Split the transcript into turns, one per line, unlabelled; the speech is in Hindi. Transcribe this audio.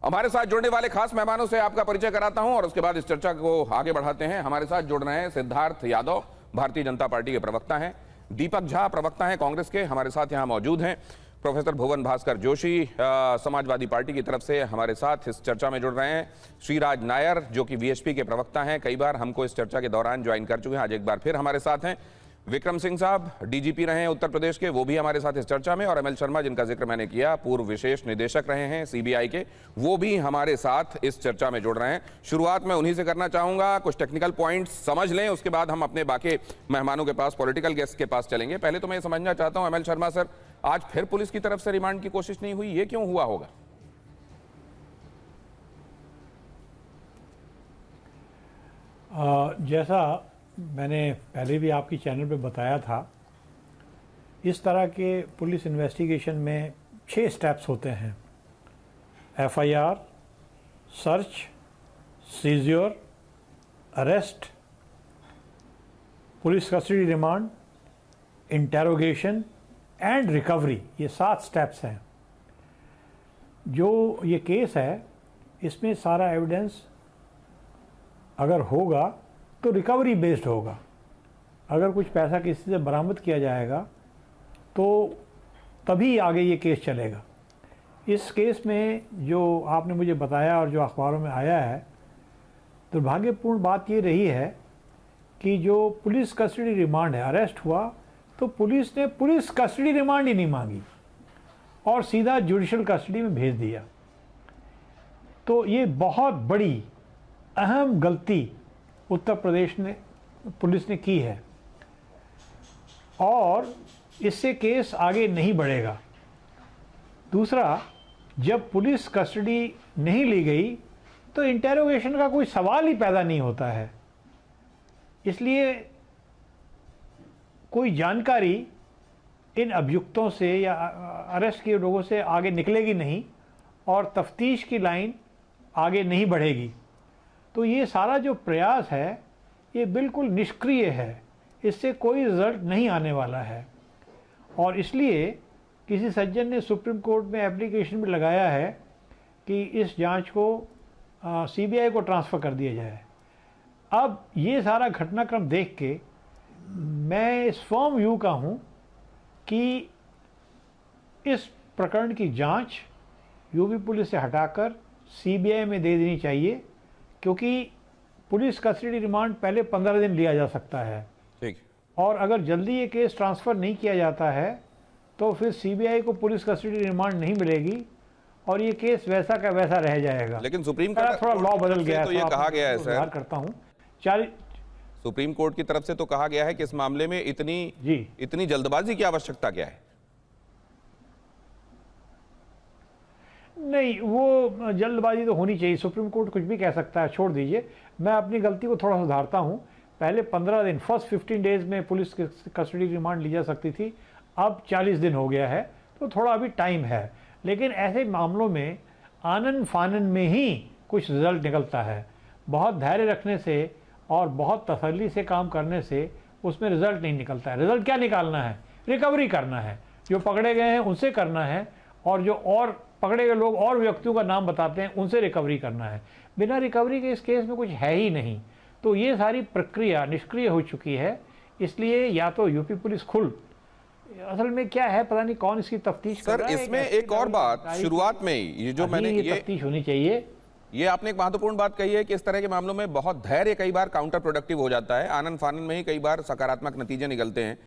हमारे साथ जुड़ने वाले खास मेहमानों से आपका परिचय कराता हूं और उसके बाद इस चर्चा को आगे बढ़ाते हैं। हमारे साथ जुड़ रहे हैं सिद्धार्थ यादव, भारतीय जनता पार्टी के प्रवक्ता हैं। दीपक झा, प्रवक्ता हैं कांग्रेस के, हमारे साथ यहां मौजूद हैं। प्रोफेसर भुवन भास्कर जोशी, समाजवादी पार्टी की तरफ से हमारे साथ इस चर्चा में जुड़ रहे हैं। श्रीराज नायर, जो कि वीएचपी के प्रवक्ता हैं, कई बार हमको इस चर्चा के दौरान ज्वाइन कर चुके हैं, आज एक बार फिर हमारे साथ हैं। विक्रम सिंह साहब, डीजीपी रहे हैं उत्तर प्रदेश के, वो भी हमारे साथ इस चर्चा में। और एमएल शर्मा, जिनका जिक्र मैंने किया, पूर्व विशेष निदेशक रहे हैं सीबीआई के, वो भी हमारे साथ इस चर्चा में जुड़ रहे हैं। शुरुआत मैं उन्हीं से करना चाहूंगा, कुछ टेक्निकल पॉइंट्स समझ लें, उसके बाद हम अपने बाकी मेहमानों के पास, पॉलिटिकल गेस्ट के पास चलेंगे। पहले तो मैं समझना चाहता हूं एमएल शर्मा सर, आज फिर पुलिस की तरफ से रिमांड की कोशिश नहीं हुई, ये क्यों हुआ होगा?
जैसा मैंने पहले भी आपकी चैनल पे बताया था, इस तरह के पुलिस इन्वेस्टिगेशन में 6 स्टेप्स होते हैं। FIR, search, seizure, arrest, police custody remand, interrogation and recovery. ये 7 स्टेप्स हैं। जो ये केस है, इसमें सारा एविडेंस अगर होगा तो रिकवरी बेस्ड होगा। अगर कुछ पैसा किसी से बरामद किया जाएगा तो तभी आगे ये केस चलेगा। इस केस में जो आपने मुझे बताया और जो अखबारों में आया है, दुर्भाग्यपूर्ण बात ये रही है कि जो पुलिस कस्टडी रिमांड है, अरेस्ट हुआ तो पुलिस ने पुलिस कस्टडी रिमांड ही नहीं मांगी और सीधा जुडिशल कस्टडी में भेज दिया। तो ये बहुत बड़ी अहम गलती उत्तर प्रदेश ने पुलिस ने की है और इससे केस आगे नहीं बढ़ेगा। दूसरा, जब पुलिस कस्टडी नहीं ली गई तो इंटेरोगेशन का कोई सवाल ही पैदा नहीं होता है। इसलिए कोई जानकारी इन अभियुक्तों से या अरेस्ट किए लोगों से आगे निकलेगी नहीं और तफ्तीश की लाइन आगे नहीं बढ़ेगी। तो ये सारा जो प्रयास है ये बिल्कुल निष्क्रिय है, इससे कोई रिजल्ट नहीं आने वाला है। और इसलिए किसी सज्जन ने सुप्रीम कोर्ट में एप्लीकेशन भी लगाया है कि इस जांच को सीबीआई को ट्रांसफ़र कर दिया जाए। अब ये सारा घटनाक्रम देख के मैं इस फर्म व्यू का हूँ कि इस प्रकरण की जांच यूपी पुलिस से हटाकर सीबीआई में दे देनी चाहिए, क्योंकि पुलिस कस्टडी रिमांड पहले 15 दिन लिया जा सकता है।
ठीक।
और अगर जल्दी ये केस ट्रांसफ़र नहीं किया जाता है तो फिर सीबीआई को पुलिस कस्टडी रिमांड नहीं मिलेगी और ये केस वैसा का वैसा रह जाएगा।
लेकिन सुप्रीम कोर्ट
थोड़ा लॉ बदल गया है,
तो ये कहा गया है सर,
करता हूँ
सुप्रीम कोर्ट की तरफ से तो कहा गया है कि इस मामले में इतनी जल्दबाजी की आवश्यकता क्या है?
नहीं, वो जल्दबाजी तो होनी चाहिए। सुप्रीम कोर्ट कुछ भी कह सकता है, छोड़ दीजिए। मैं अपनी गलती को थोड़ा सुधारता हूँ। पहले 15 दिन, फर्स्ट 15 डेज में पुलिस कस्टडी रिमांड ली जा सकती थी, अब 40 दिन हो गया है, तो थोड़ा अभी टाइम है। लेकिन ऐसे मामलों में आनन फानन में ही कुछ रिजल्ट निकलता है। बहुत धैर्य रखने से और बहुत तसल्ली से काम करने से उसमें रिजल्ट नहीं निकलता है। रिजल्ट क्या निकालना है? रिकवरी करना है। जो पकड़े गए हैं उनसे करना है और जो और पकड़े गए लोग और व्यक्तियों का नाम बताते हैं उनसे रिकवरी करना है। बिना रिकवरी के इस केस में कुछ है ही नहीं। तो ये सारी प्रक्रिया निष्क्रिय हो चुकी है। इसलिए या तो यूपी पुलिस असल में क्या है पता नहीं कौन इसकी तफ्तीश कर रहा है।
इसमें एक और बात शुरुआत में ही ये जो मैंने ये
तफ्तीश होनी चाहिए।
ये आपने एक महत्वपूर्ण बात कही है कि इस तरह के मामलों में बहुत धैर्य कई बार काउंटर प्रोडक्टिव हो जाता है। आनंद फानन में ही कई बार सकारात्मक नतीजे निकलते हैं।